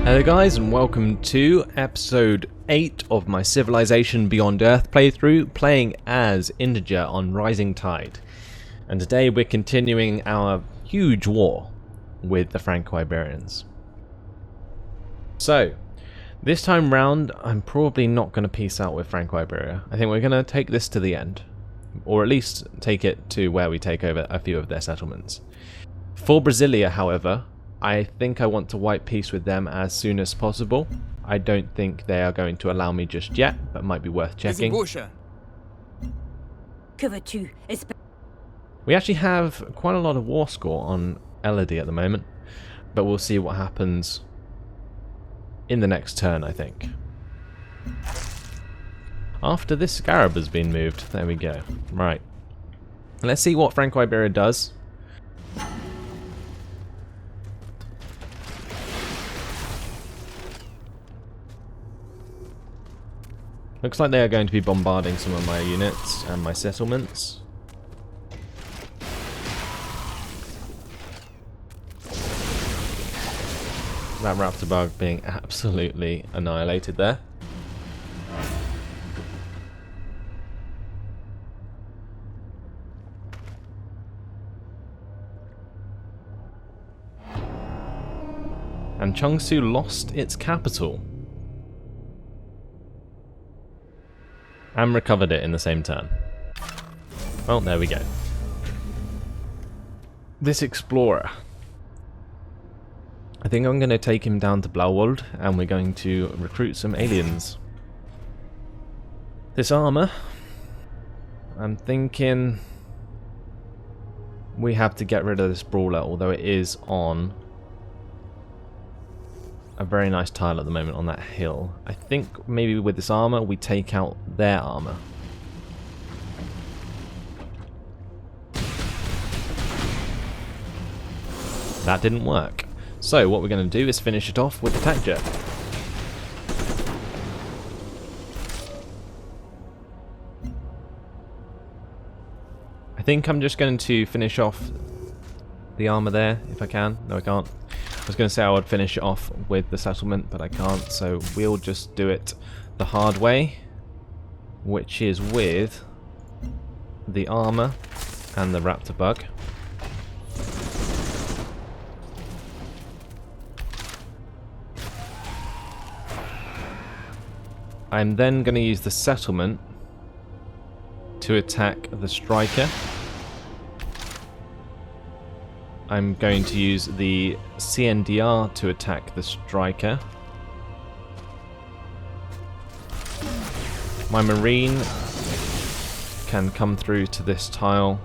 Hello guys, and welcome to episode 8 of my Civilization Beyond Earth playthrough, playing as INTEGR on Rising Tide. And today we're continuing our huge war with the Franco-Iberians. So, this time round, I'm probably not going to peace out with Franco-Iberia. I think we're going to take this to the end. Or at least take it to where we take over a few of their settlements. For Brasilia, however, I think I want to wipe peace with them as soon as possible. I don't think they are going to allow me just yet, but might be worth checking. We actually have quite a lot of war score on Elodie at the moment, but we'll see what happens in the next turn, I think. After this scarab has been moved, there we go. Right. Let's see what Franco-Iberia does. Looks like they are going to be bombarding some of my units and my settlements. That raptor bug being absolutely annihilated there. And Chungsu lost its capital. And recovered it in the same turn. Well, there we go. This explorer. I think I'm going to take him down to Blauwald, and we're going to recruit some aliens. This armor, I'm thinking we have to get rid of this brawler, although it is on a very nice tile at the moment on that hill. I think maybe with this armor we take out their armor. That didn't work. So what we're going to do is finish it off with the attack jet. I think I'm just going to finish off the armor there if I can. No, I can't. I was going to say I would finish it off with the settlement, but I can't, so we'll just do it the hard way, which is with the armor and the raptor bug. I'm then going to use the settlement to attack the striker. I'm going to use the CNDR to attack the striker. My marine can come through to this tile.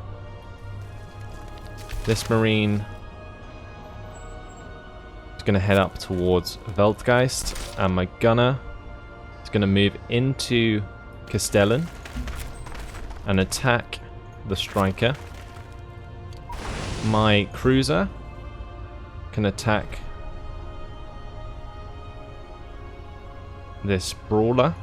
This marine is going to head up towards Veldgeist, and my gunner is going to move into Castellan and attack the striker. My cruiser can attack this brawler.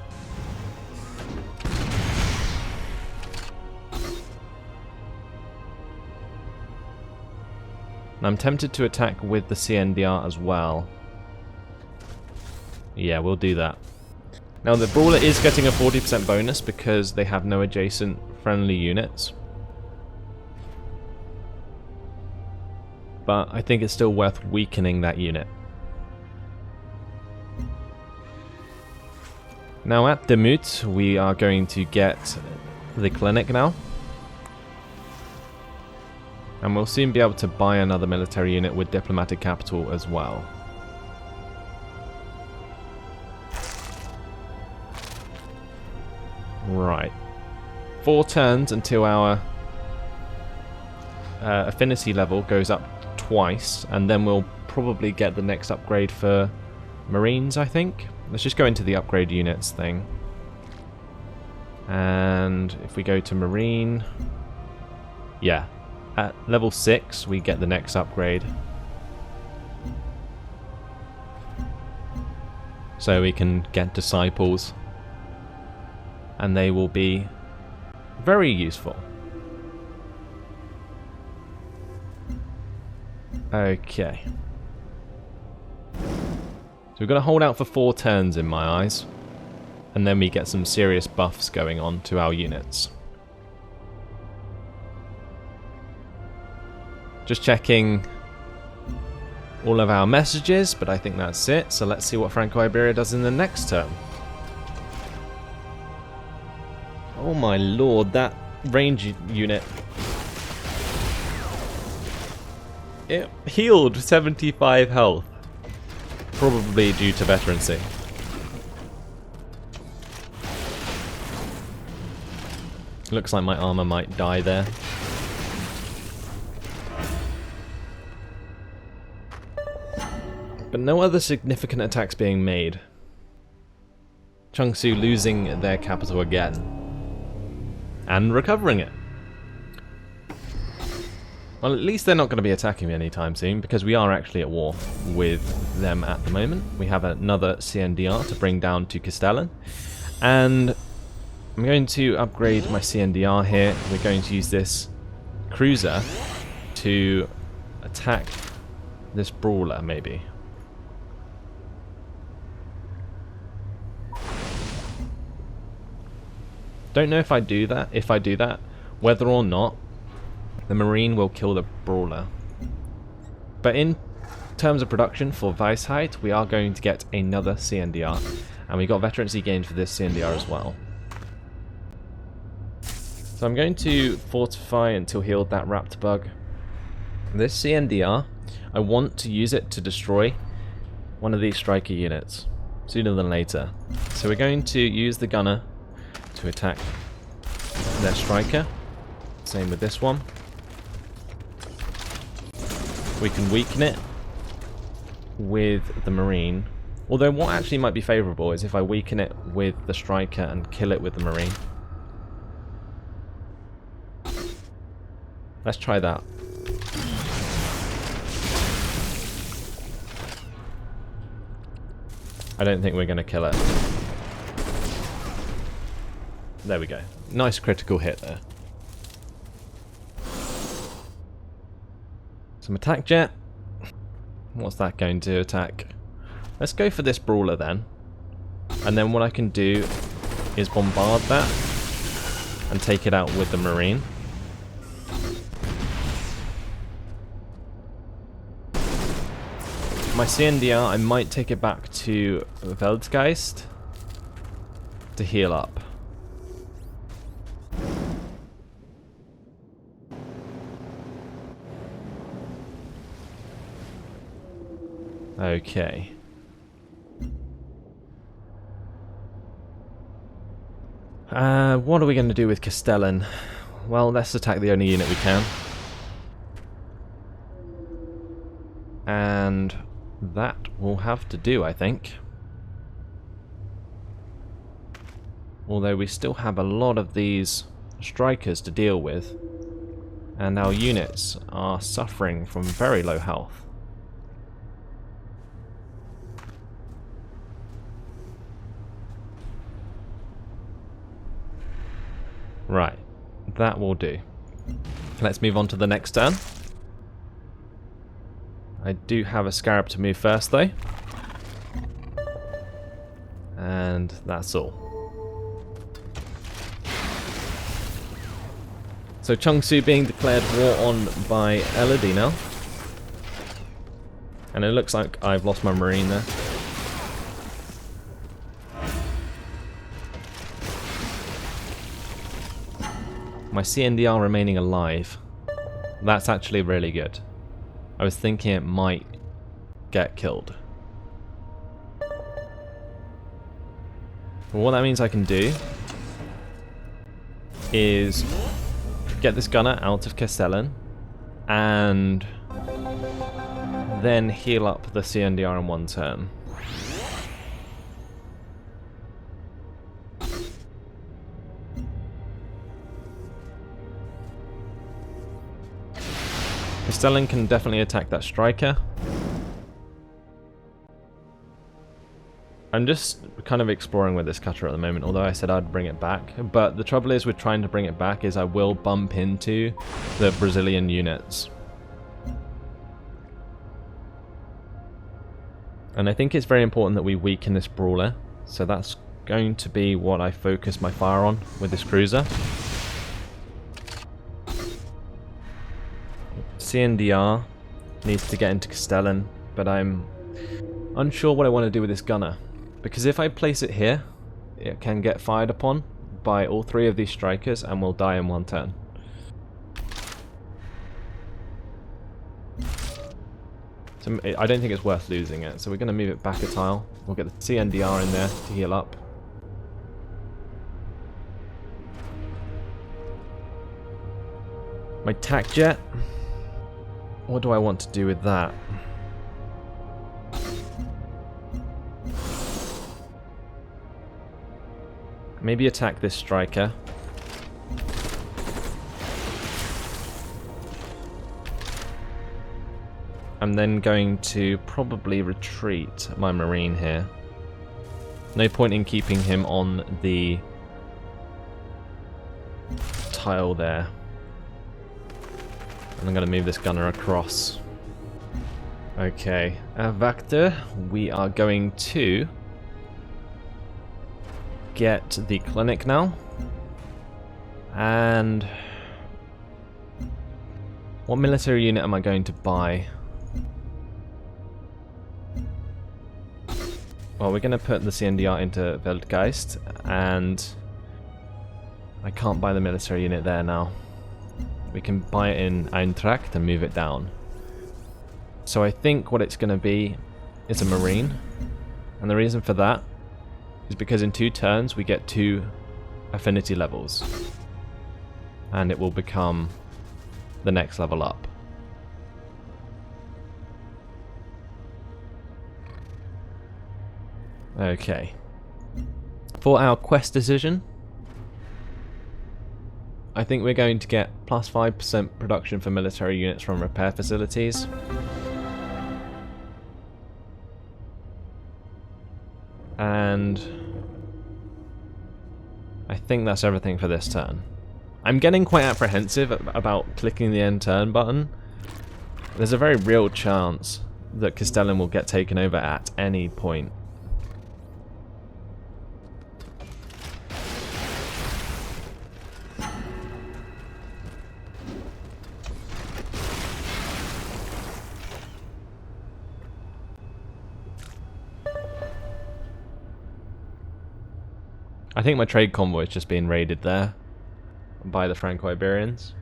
And I'm tempted to attack with the CNDR as well. Yeah, we'll do that. Now the brawler is getting a 40% bonus because they have no adjacent friendly units. But I think it's still worth weakening that unit. Now at Demut, we are going to get the clinic now. And we'll soon be able to buy another military unit with diplomatic capital as well. Right. 4 turns until our affinity level goes up twice, and then we'll probably get the next upgrade for Marines, I think. Let's just go into the upgrade units thing. And if we go to Marine... Yeah. At level 6, we get the next upgrade. So we can get Disciples. And they will be very useful. Okay. So we've got to hold out for 4 turns in my eyes. And then we get some serious buffs going on to our units. Just checking all of our messages, but I think that's it. So let's see what Franco-Iberia does in the next turn. Oh my lord, that range unit. It healed 75 health. Probably due to veterancy. Looks like my armor might die there. But no other significant attacks being made. Chungsu losing their capital again. And recovering it. Well, at least they're not going to be attacking me anytime soon, because we are actually at war with them at the moment. We have another CNDR to bring down to Castellan. And I'm going to upgrade my CNDR here. We're going to use this cruiser to attack this brawler, maybe. Don't know if I do that, whether or not the Marine will kill the brawler. But in terms of production for Weisheit, we are going to get another CNDR. And we got veterancy gained for this CNDR as well. So I'm going to fortify until healed that raptor bug. This CNDR, I want to use it to destroy one of these striker units sooner than later. So we're going to use the gunner to attack their striker. Same with this one. We can weaken it with the Marine. Although what actually might be favourable is if I weaken it with the striker and kill it with the Marine. Let's try that. I don't think we're going to kill it. There we go. Nice critical hit there. Some attack jet. What's that going to attack? Let's go for this brawler then. And then what I can do is bombard that and take it out with the Marine. My CNDR, I might take it back to Weltgeist to heal up. Okay. What are we going to do with Castellan? Well, let's attack the only unit we can. And that will have to do, I think. Although we still have a lot of these strikers to deal with. And our units are suffering from very low health. Right, that will do. Let's move on to the next turn. I do have a Scarab to move first though. And that's all. So Chungsu being declared war on by Elodie now. And it looks like I've lost my Marine there. My CNDR remaining alive. That's actually really good. I was thinking it might get killed. Well, what that means I can do is get this gunner out of Castellan and then heal up the CNDR in one turn. Castellan can definitely attack that striker. I'm just kind of exploring with this cutter at the moment, although I said I'd bring it back. But the trouble is with trying to bring it back is I will bump into the Brazilian units. And I think it's very important that we weaken this brawler. So that's going to be what I focus my fire on with this cruiser. CNDR needs to get into Castellan, but I'm unsure what I want to do with this gunner. Because if I place it here, it can get fired upon by all three of these strikers and will die in one turn. So I don't think it's worth losing it, so we're going to move it back a tile. We'll get the CNDR in there to heal up. My tac jet. What do I want to do with that? Maybe attack this striker. I'm then going to probably retreat my marine here. No point in keeping him on the tile there. And I'm going to move this gunner across. Okay, Vector, we are going to get the clinic now. And what military unit am I going to buy? Well, we're going to put the CNDR into Weltgeist, and I can't buy the military unit there now. We can buy it in Eintracht and move it down. So I think what it's going to be is a marine, and the reason for that is because in 2 turns we get 2 affinity levels, and it will become the next level up. Okay. For our quest decision, I think we're going to get plus 5% production for military units from repair facilities. And I think that's everything for this turn. I'm getting quite apprehensive about clicking the end turn button. There's a very real chance that Castellan will get taken over at any point. I think my trade convoy is just being raided there by the Franco-Iberians.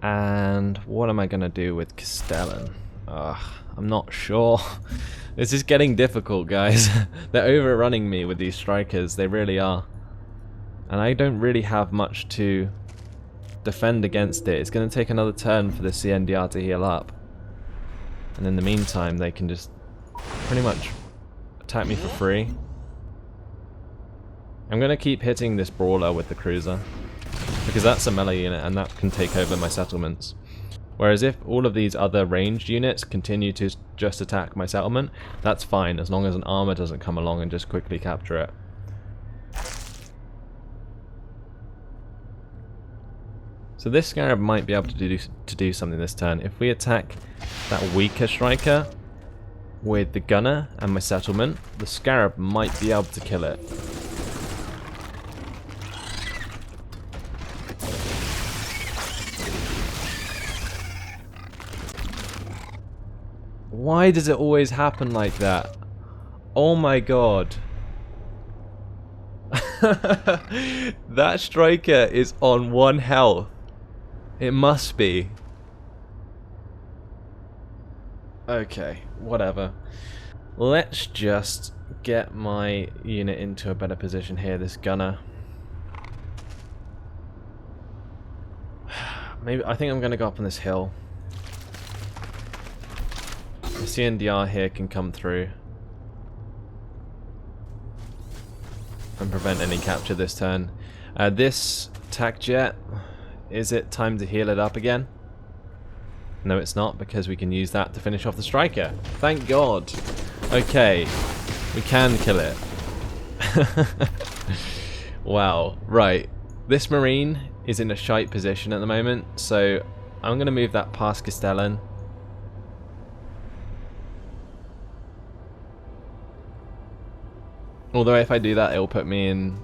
And what am I going to do with Castellan? I'm not sure. This is getting difficult, guys. They're overrunning me with these strikers. They really are. And I don't really have much to defend against it. It's going to take another turn for the CNDR to heal up. And in the meantime, they can just pretty much attack me for free. I'm going to keep hitting this brawler with the cruiser, because that's a melee unit and that can take over my settlements. Whereas if all of these other ranged units continue to just attack my settlement, that's fine, as long as an armor doesn't come along and just quickly capture it. So this Scarab might be able to do something this turn. If we attack that weaker striker with the gunner and my settlement, the Scarab might be able to kill it. Why does it always happen like that? Oh my god. That striker is on 1 health. It must be. Okay, whatever. Let's just get my unit into a better position here, this gunner. Maybe I think I'm going to go up on this hill. The CNDR here can come through and prevent any capture this turn. This tac jet, is it time to heal it up again? No, it's not, because we can use that to finish off the striker. Thank God. Okay. We can kill it. Wow, right. This Marine is in a shite position at the moment, so I'm going to move that past Castellan. Although if I do that, it'll put me in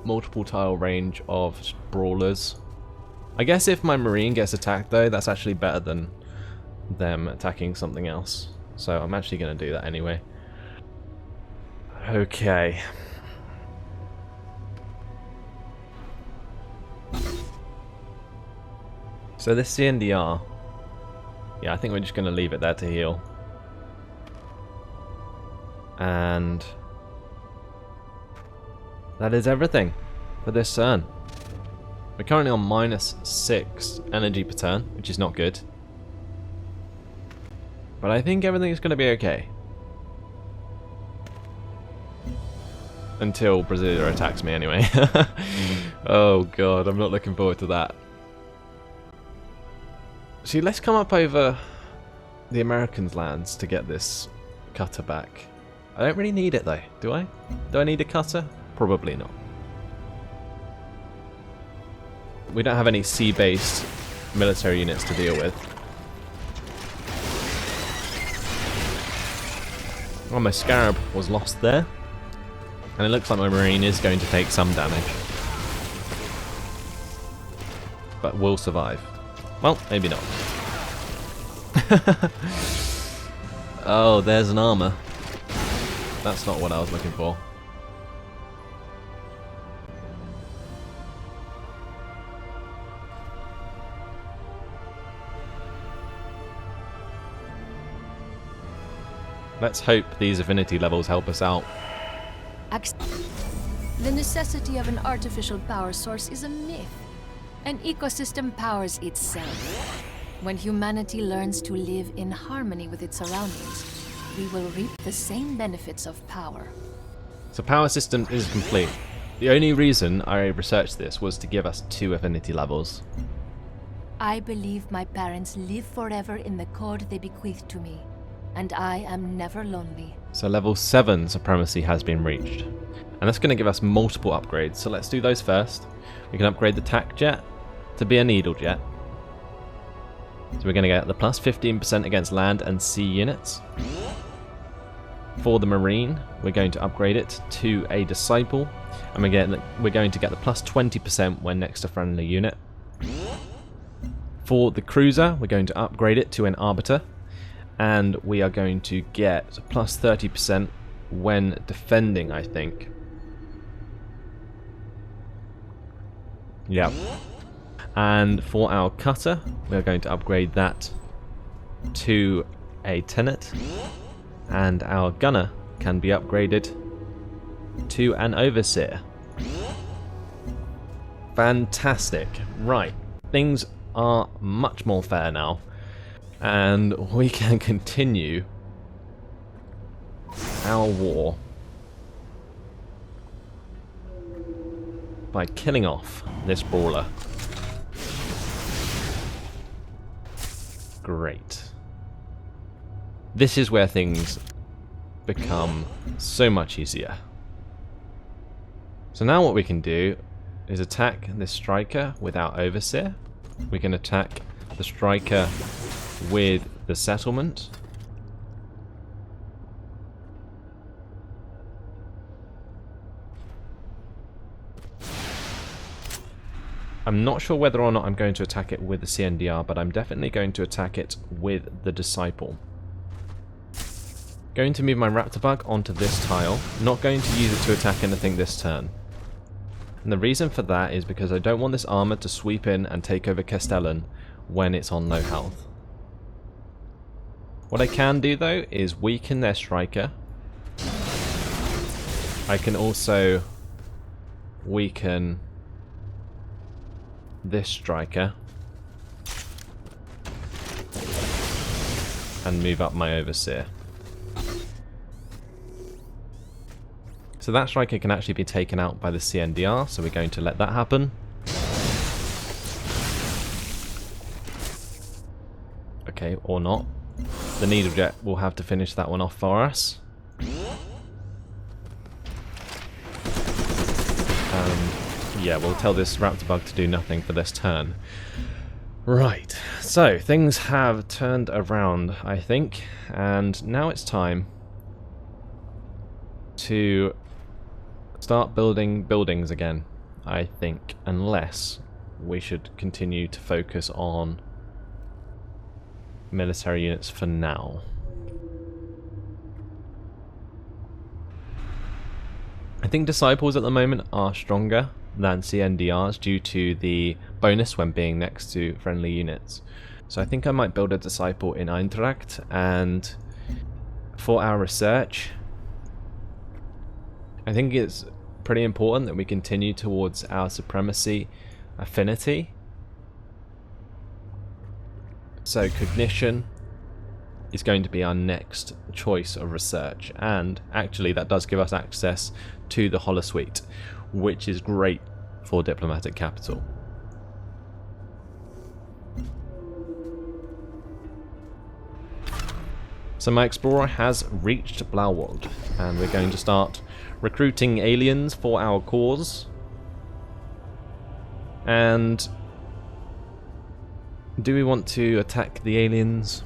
multiple tile range of brawlers. I guess if my Marine gets attacked though, that's actually better than them attacking something else. So I'm actually going to do that anyway. Okay. So this CNDR, yeah, I think we're just going to leave it there to heal. And that is everything for this turn. We're currently on -6 energy per turn, which is not good. But I think everything is going to be okay. Until Brasilia attacks me anyway. Oh god, I'm not looking forward to that. See, let's come up over the Americans' lands to get this cutter back. I don't really need it though, do I? Do I need a cutter? Probably not. We don't have any sea-based military units to deal with. Oh, my Scarab was lost there. And it looks like my Marine is going to take some damage. But will survive. Well, maybe not. Oh, there's an armor. That's not what I was looking for. Let's hope these affinity levels help us out. The necessity of an artificial power source is a myth. An ecosystem powers itself. When humanity learns to live in harmony with its surroundings, we will reap the same benefits of power. So power system is complete. The only reason I researched this was to give us 2 affinity levels. I believe my parents live forever in the code they bequeathed to me, and I am never lonely. So level 7 Supremacy has been reached. And that's going to give us multiple upgrades, so let's do those first. We can upgrade the tack jet to be a needle jet. So we're going to get the plus 15% against land and sea units. For the Marine, we're going to upgrade it to a Disciple, and we're going to get the plus 20% when next to friendly unit. For the Cruiser, we're going to upgrade it to an Arbiter, and we are going to get plus 30% when defending, I think. Yep. And for our Cutter, we're going to upgrade that to a Tenet, and our Gunner can be upgraded to an Overseer. Fantastic. Right, things are much more fair now, and we can continue our war by killing off this brawler. Great. This is where things become so much easier. So now what we can do is attack this striker with our Overseer. We can attack the striker with the settlement. I'm not sure whether or not I'm going to attack it with the CNDR, but I'm definitely going to attack it with the Disciple. Going to move my Raptor Bug onto this tile, not going to use it to attack anything this turn. And the reason for that is because I don't want this armor to sweep in and take over Castellan when it's on low health. What I can do though is weaken their striker. I can also weaken this striker and move up my Overseer. So that striker can actually be taken out by the CNDR, so we're going to let that happen. Okay, or not. The needle jet will have to finish that one off for us. yeah, we'll tell this raptor bug to do nothing for this turn. Right, so things have turned around, I think, and now it's time to start building buildings again, I think, unless we should continue to focus on military units for now. I think Disciples at the moment are stronger than CNDRs due to the bonus when being next to friendly units. So I think I might build a Disciple in INTEGR, and for our research, I think it's pretty important that we continue towards our Supremacy affinity. So Cognition is going to be our next choice of research, and actually that does give us access to the Holosuite, which is great for diplomatic capital. So my explorer has reached Blauwald, and we're going to start recruiting aliens for our cause. And do we want to attack the aliens?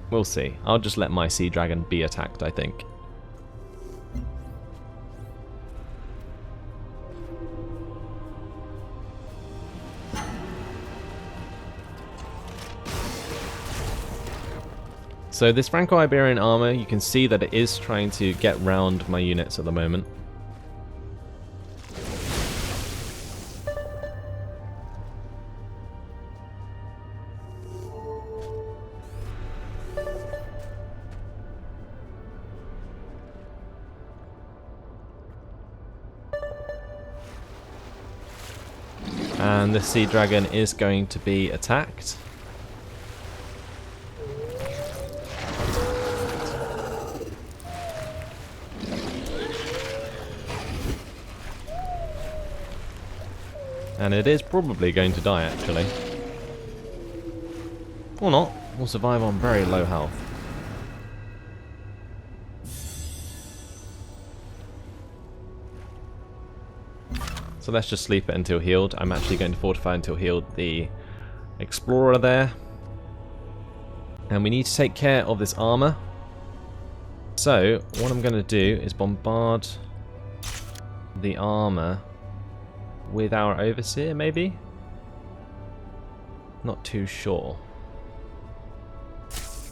We'll see. I'll just let my sea dragon be attacked, I think. So this Franco-Iberian armor, you can see that it is trying to get round my units at the moment. And the Sea Dragon is going to be attacked. And it is probably going to die, actually. Or not. We'll survive on very low health. So let's just sleep it until healed. I'm actually going to fortify until healed the explorer there. And we need to take care of this armor. So what I'm going to do is bombard the armor with our overseer, maybe? Not too sure.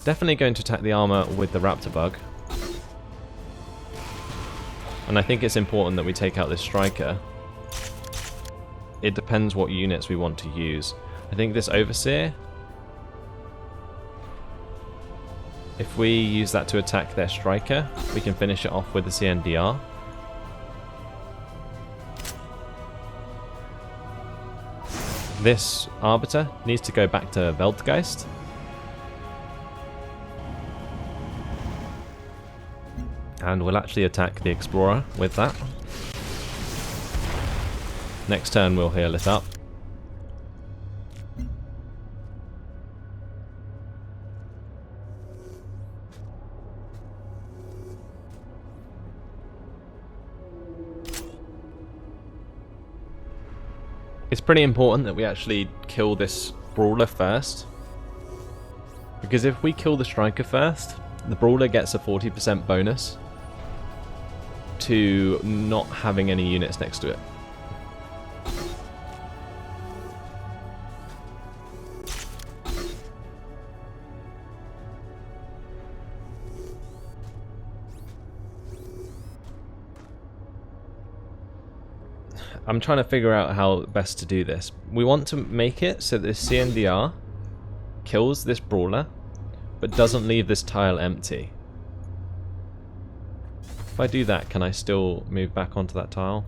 Definitely going to attack the armor with the raptor bug. And I think it's important that we take out this striker. It depends what units we want to use. I think this overseer, if we use that to attack their striker, we can finish it off with the CNDR. This Arbiter needs to go back to Weltgeist. And we'll actually attack the Explorer with that. Next turn we'll heal it up. It's pretty important that we actually kill this Brawler first. Because if we kill the Striker first, the Brawler gets a 40% bonus to not having any units next to it. I'm trying to figure out how best to do this. We want to make it so that this CNDR kills this Brawler, but doesn't leave this tile empty. If I do that, can I still move back onto that tile?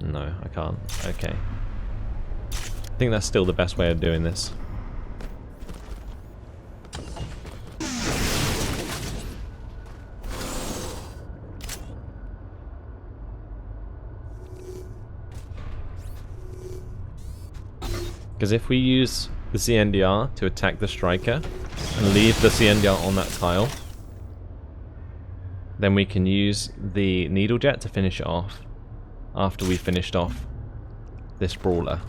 No, I can't. Okay. I think that's still the best way of doing this. Because if we use the CNDR to attack the Striker and leave the CNDR on that tile, then we can use the needle jet to finish it off after we finished off this brawler.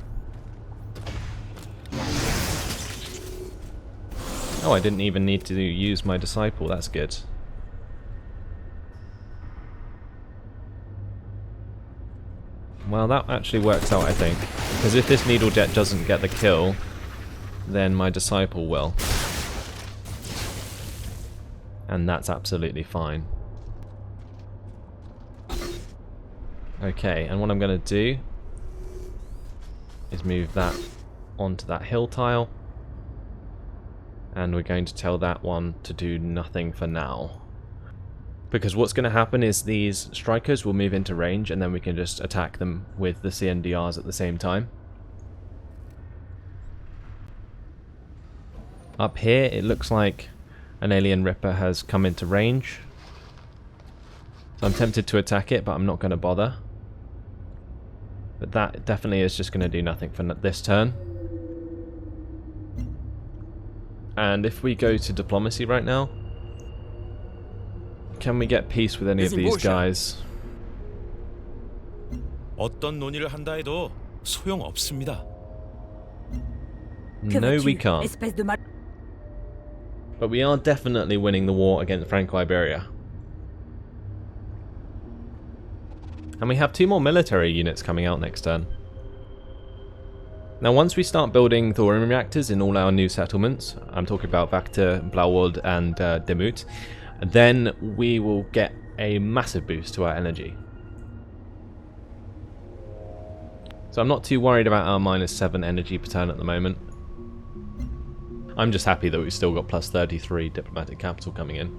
Oh, I didn't even need to use my disciple, that's good. Well, that actually works out, I think. Because if this needle jet doesn't get the kill, then my disciple will. And that's absolutely fine. Okay, and what I'm going to do is move that onto that hill tile. And we're going to tell that one to do nothing for now. Because what's going to happen is these strikers will move into range and then we can just attack them with the CNDRs at the same time. Up here it looks like an alien ripper has come into range. So I'm tempted to attack it, but I'm not going to bother. But that definitely is just going to do nothing for this turn. And if we go to diplomacy right now, can we get peace with any of these guys? 어떤 논의를 한다 해도 소용없습니다. No, we can't. But we are definitely winning the war against Franco-Iberia. And we have 2 more military units coming out next turn. Now once we start building thorium reactors in all our new settlements, I'm talking about Vacta, Blauwald and Demut, then we will get a massive boost to our energy. So I'm not too worried about our -7 energy per turn at the moment. I'm just happy that we've still got plus 33 diplomatic capital coming in.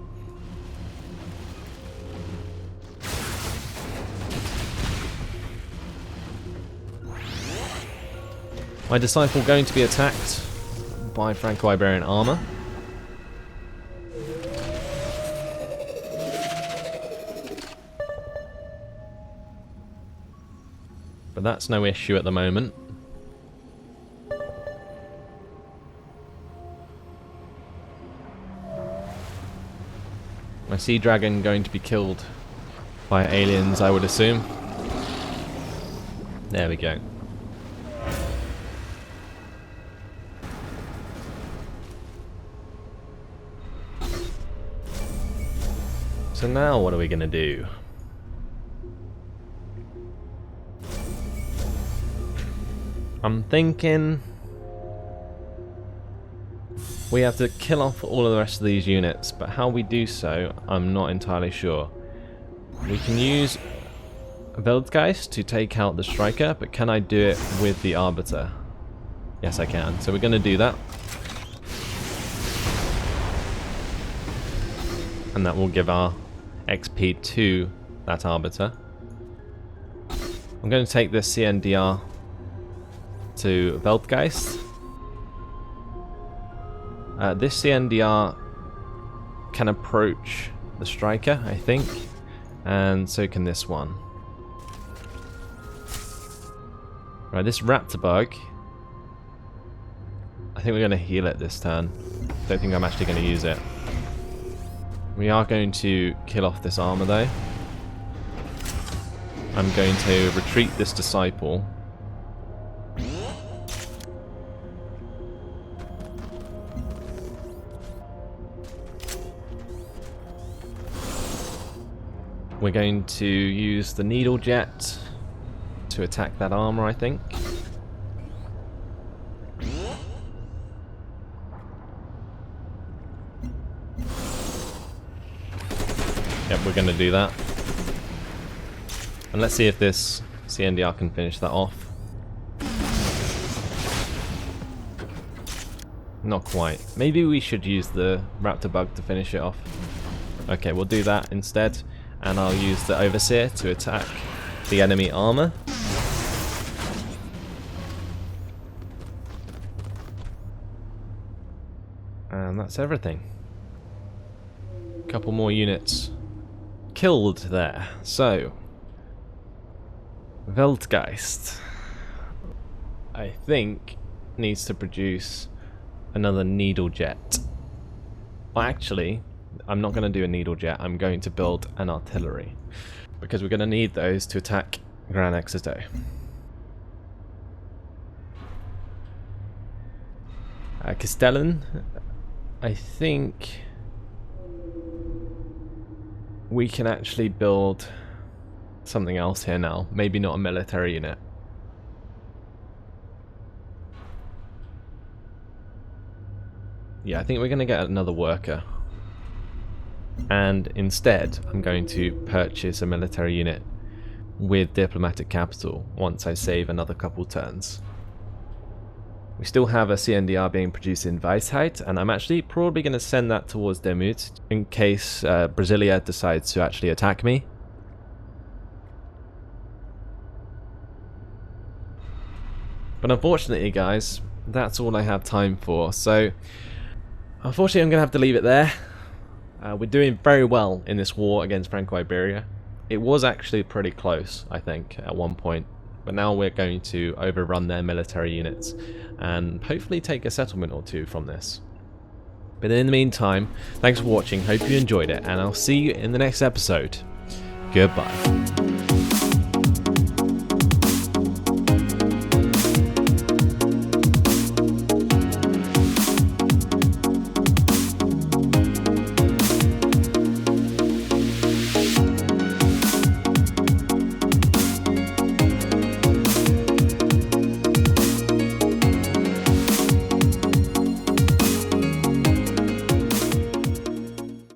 My disciple going to be attacked by Franco-Iberian armor. But that's no issue at the moment. My sea dragon going to be killed by aliens, I would assume. There we go. So now what are we going to do? I'm thinking we have to kill off all of the rest of these units, but how we do so, I'm not entirely sure. We can use Weltgeist to take out the striker, but can I do it with the Arbiter? Yes, I can. So we're going to do that. And that will give our XP to that Arbiter. I'm going to take this CNDR to Weltgeist. This CNDR can approach the striker, I think, and so can this one. Right, this Raptor Bug, I think we're going to heal it this turn. Don't think I'm actually going to use it. We are going to kill off this armor though. I'm going to retreat this disciple. We're going to use the needle jet to attack that armor, I think. Yep, we're going to do that. And let's see if this CNDR can finish that off. Not quite. Maybe we should use the Raptor Bug to finish it off. Okay, we'll do that instead. And I'll use the Overseer to attack the enemy armor. And that's everything. A couple more units killed there. So, Weltgeist, I think, needs to produce another needle jet. Well, actually, I'm not going to do a needle jet, I'm going to build an artillery. Because we're going to need those to attack Gran Exeter. Castellan, I think we can actually build something else here now. Maybe not a military unit. Yeah, I think we're going to get another worker. And instead, I'm going to purchase a military unit with diplomatic capital once I save another couple turns. We still have a CNDR being produced in Weisheit, and I'm actually probably going to send that towards Demut in case Brasilia decides to actually attack me. But unfortunately, guys, that's all I have time for. So, unfortunately, I'm going to have to leave it there. We're doing very well in this war against Franco-Iberia. It was actually pretty close, I think, at one point. But now we're going to overrun their military units and hopefully take a settlement or two from this. But in the meantime, thanks for watching, hope you enjoyed it, and I'll see you in the next episode. Goodbye.